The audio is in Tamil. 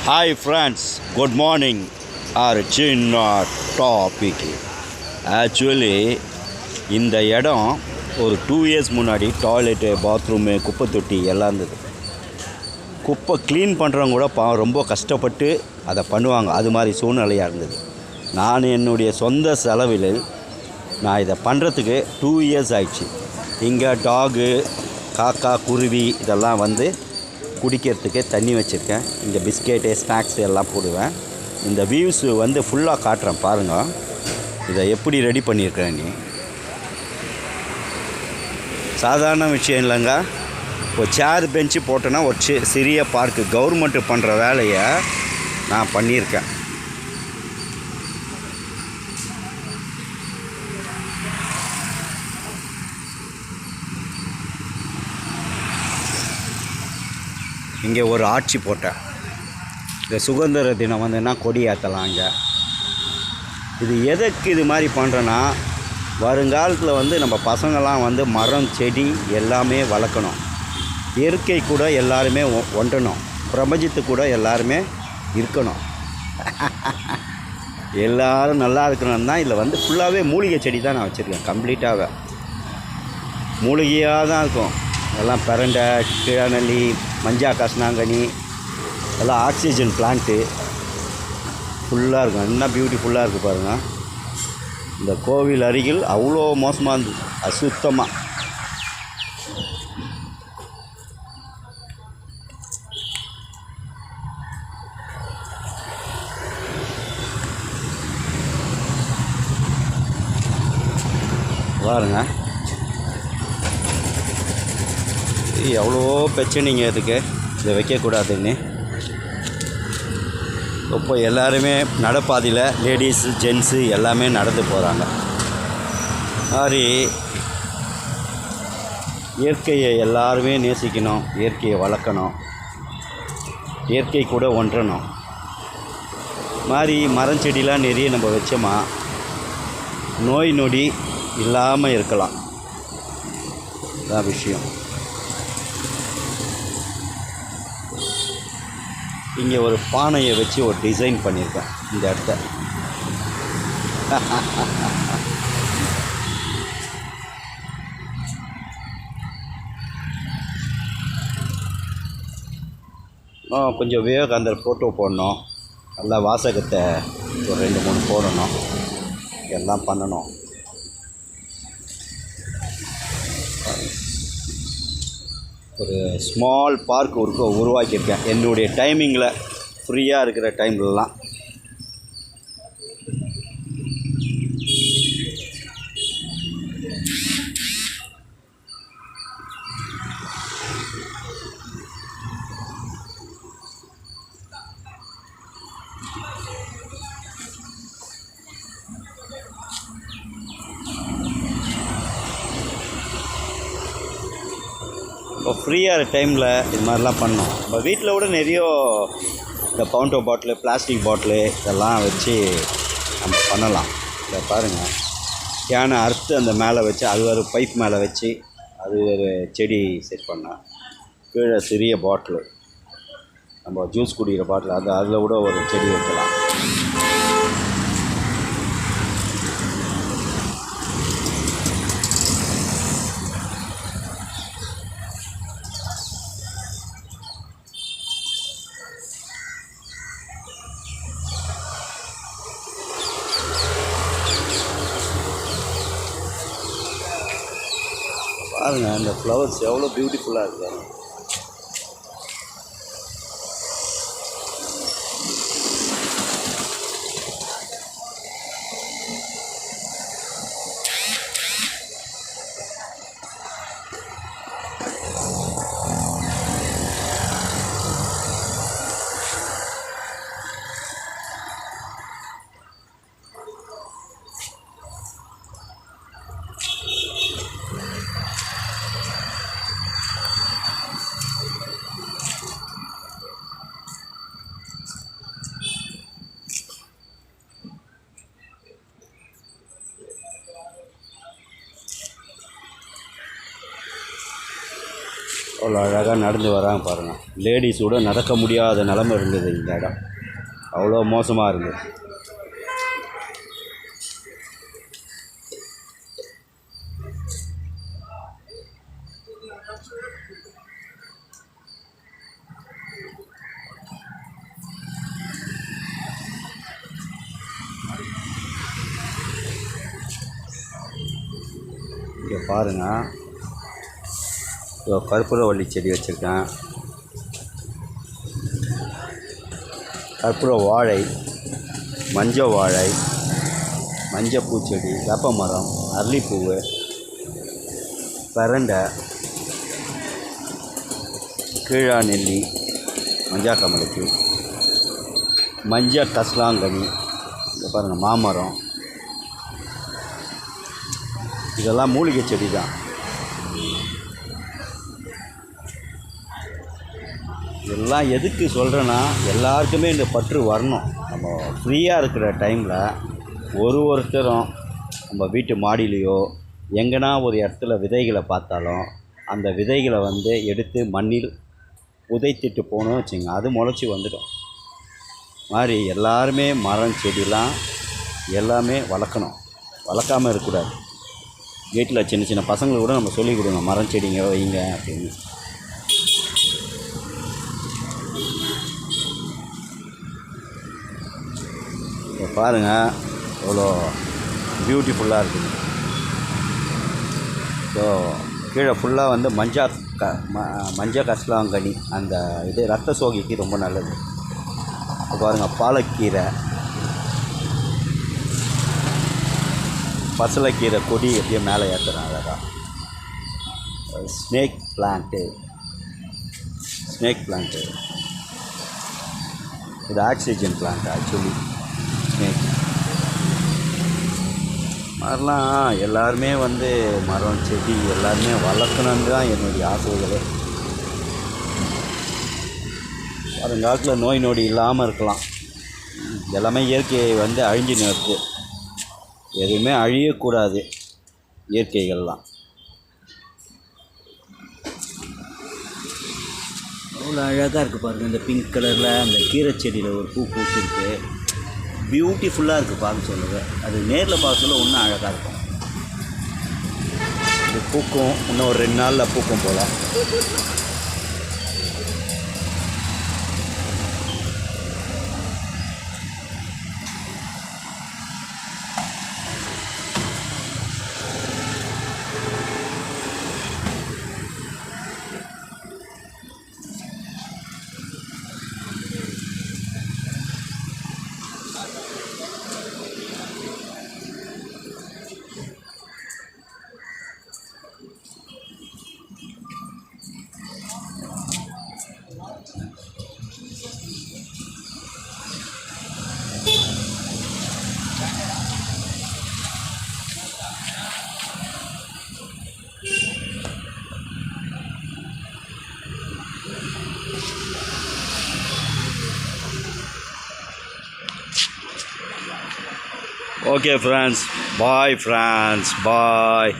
Hi friends, good morning. Our சின்ன டாபிக் ஆக்சுவலி இந்த இடம் ஒரு 2 இயர்ஸ் முன்னாடி டாய்லெட்டு பாத்ரூமு குப்பை தொட்டி எல்லாம் இருந்தது. குப்பை க்ளீன் பண்ணுறவங்க கூட ரொம்ப கஷ்டப்பட்டு அதை பண்ணுவாங்க. அது மாதிரி சூழ்நிலையாக இருந்தது. நான் என்னுடைய சொந்த செலவில் நான் இதை பண்ணுறதுக்கு 2 இயர்ஸ் ஆயிடுச்சு. இங்கே டாகு காக்கா குருவி இதெல்லாம் வந்து குடிக்கிறதுக்கு தண்ணி வச்சுருக்கேன். இங்கே பிஸ்கெட்டு ஸ்நாக்ஸ் எல்லாம் போடுவேன். இந்த வியூஸு வந்து ஃபுல்லாக காட்டுறேன் பாருங்கள். இதை எப்படி ரெடி பண்ணியிருக்கிறேன். நீ சாதாரண விஷயம் இல்லைங்க. ஒரு சேர் பெஞ்சு போட்டோன்னா ஒரு சிறிய பார்க்கு கவர்மெண்ட்டு பண்ணுற வேலையை நான் பண்ணியிருக்கேன். இங்கே ஒரு ஆட்சி போட்டேன். இந்த சுதந்திர தினம் வந்துன்னா கொடி ஏற்றலாம். இங்கே இது எதுக்கு இது மாதிரி பண்ணுறேன்னா, வருங்காலத்தில் வந்து நம்ம பசங்கள்லாம் வந்து மரம் செடி எல்லாமே வளர்க்கணும். இயற்கை கூட எல்லாருமே ஒன்றணும். பிரபஞ்சத்துக்கு கூட எல்லாருமே இருக்கணும். எல்லோரும் நல்லா இருக்கணும் தான். இதில் வந்து ஃபுல்லாகவே மூலிகை செடி தான் நான் வச்சுருக்கேன். கம்ப்ளீட்டாகவே மூலிகையாக தான் இருக்கும். எல்லாம் பிரண்டை, கீழநெல்லி, மஞ்சா கஷ்னாங்கனி எல்லாம் ஆக்சிஜன் பிளான்ட்டு ஃபுல்லாக இருக்கும். என்ன பியூட்டிஃபுல்லாக இருக்குது பாருங்கள். இந்த கோவில் அருகில் அவ்வளோ மோசமாக இருந்தது, அசுத்தமாக. பாருங்க, எவ்வளோ பிரச்சனைங்க இதுக்கு. இதை வைக்கக்கூடாதுன்னு இப்போ எல்லாருமே நடப்பாதையில் லேடிஸு ஜென்ஸு எல்லாமே நடந்து போகிறாங்க. மாதிரி இயற்கையை எல்லாருமே நேசிக்கணும். இயற்கையை வளர்க்கணும். இயற்கை கூட ஒன்றணும். மாதிரி மரம் செடிலாம் நிறைய நம்ம வச்சோமா நோய் நொடி இல்லாமல் இருக்கலாம். அதான் விஷயம். இங்கே ஒரு பானையை வச்சு ஒரு டிசைன் பண்ணியிருக்கேன் இந்த இடத்த. கொஞ்சம் விவேகானந்தர் ஃபோட்டோ போடணும். நல்லா வாசகத்தை ஒரு 2-3 போடணும். எல்லாம் பண்ணணும். ஒரு ஸ்மால் பார்க் உருவாக்கியிருக்கேன் என்னுடைய டைமிங்கில், ஃப்ரீயாக இருக்கிற டைம்லலாம். இப்போ ஃப்ரீயாக டைமில் இது மாதிரிலாம் பண்ணோம். இப்போ வீட்டில் கூட நிறைய இந்த பவுண்டோ பாட்டிலு, பிளாஸ்டிக் பாட்டிலு இதெல்லாம் வச்சு நம்ம பண்ணலாம். இதை பாருங்கள், யானை அறுத்து அந்த மேலே வச்சு அது ஒரு பைப் மேலே வச்சு அது ஒரு செடி செட் பண்ணேன். கீழே சிறிய பாட்டிலு, நம்ம ஜூஸ் குடிக்கிற பாட்டில் அதில் கூட ஒரு செடி வைக்கலாம். பாருங்கள், அந்த ஃப்ளவர்ஸ் எவ்வளோ பியூட்டிஃபுல்லாக இருக்குது. அவ்வளோ அழகாக நடந்து வராங்க பாருங்கள். லேடிஸோட நடக்க முடியாத நிலமை இருந்தது இந்த இடம், அவ்வளோ மோசமாக இருந்தது. இங்கே பாருங்கள், கற்பூரவள்ளி செடி வச்சுருக்கேன், கற்பூர வாழை, மஞ்சள் வாழை, மஞ்சள் பூச்செடி, வேப்ப மரம், அரளிப்பூவு, பிரண்டை, கீழா நெல்லி, மஞ்சள் கமலுக்கு, மஞ்சள் கஸ்லாங்கனி, இங்கே பாருங்கள் மாமரம். இதெல்லாம் மூலிகை செடி தான். இதெல்லாம் எதுக்கு சொல்கிறேன்னா, எல்லாருக்குமே இந்த பற்று வரணும். நம்ம ஃப்ரீயாக இருக்கிற டைமில் ஒருத்தரும் நம்ம வீட்டு மாடியிலையோ எங்கன்னா ஒரு இடத்துல விதைகளை பார்த்தாலும் அந்த விதைகளை எடுத்து மண்ணில் புதைத்திட்டு போகணும்னு வச்சுங்க, அது முளைச்சி வந்துடும். மாதிரி எல்லாருமே மரம் செடிலாம் எல்லாமே வளர்க்கணும், வளர்க்காமல் இருக்கக்கூடாது. வீட்டில் சின்ன சின்ன பசங்களுக்கு கூட நம்ம சொல்லிக் கொடுங்க, மரம் செடிங்க வைங்க அப்படின்னு. இப்போ பாருங்கள் எவ்வளோ பியூட்டிஃபுல்லாக இருக்குது. ஸோ கீழே ஃபுல்லாக மஞ்சள் கஸ்லாங்கனி, அந்த இது ரத்த சோகைக்கு ரொம்ப நல்லது. இப்போ பாருங்கள் பாலக்கீரை, பசலைக்கீரை கொடி எப்படியே மேலே ஏற்றுறேன் அழகாக. ஸ்னேக் பிளான்ட்டு இது ஆக்சிஜன் பிளான்ட் ஆக்சுவலி. ஸ்னேக் மாதிரிலாம் எல்லாருமே மரம் செடி எல்லாருமே வளர்க்கணுன்னு தான் என்னுடைய ஆசைகளே. வருங்காலத்தில் நோய் நொடி இல்லாமல் இருக்கலாம். எல்லாமே இயற்கையை அழிஞ்சுன்னு இருக்குது. எதுவுமே அழியக்கூடாது இயற்கைகள்லாம். அவ்வளோ அழகாக இருக்குது பாருங்கள். இந்த பிங்க் கலரில் அந்த கீரை செடியில் ஒரு பூ பூத்துருக்கு, பியூட்டிஃபுல்லாக இருக்குது பார்க்க சொல்லுங்க. அது நேரில் பார்க்க சொல்ல இன்னும் அழகாக இருக்கும். இது பூக்கும், இன்னும் ஒரு 2 நாளில் பூக்கும் போல். Okay friends, bye friends, bye.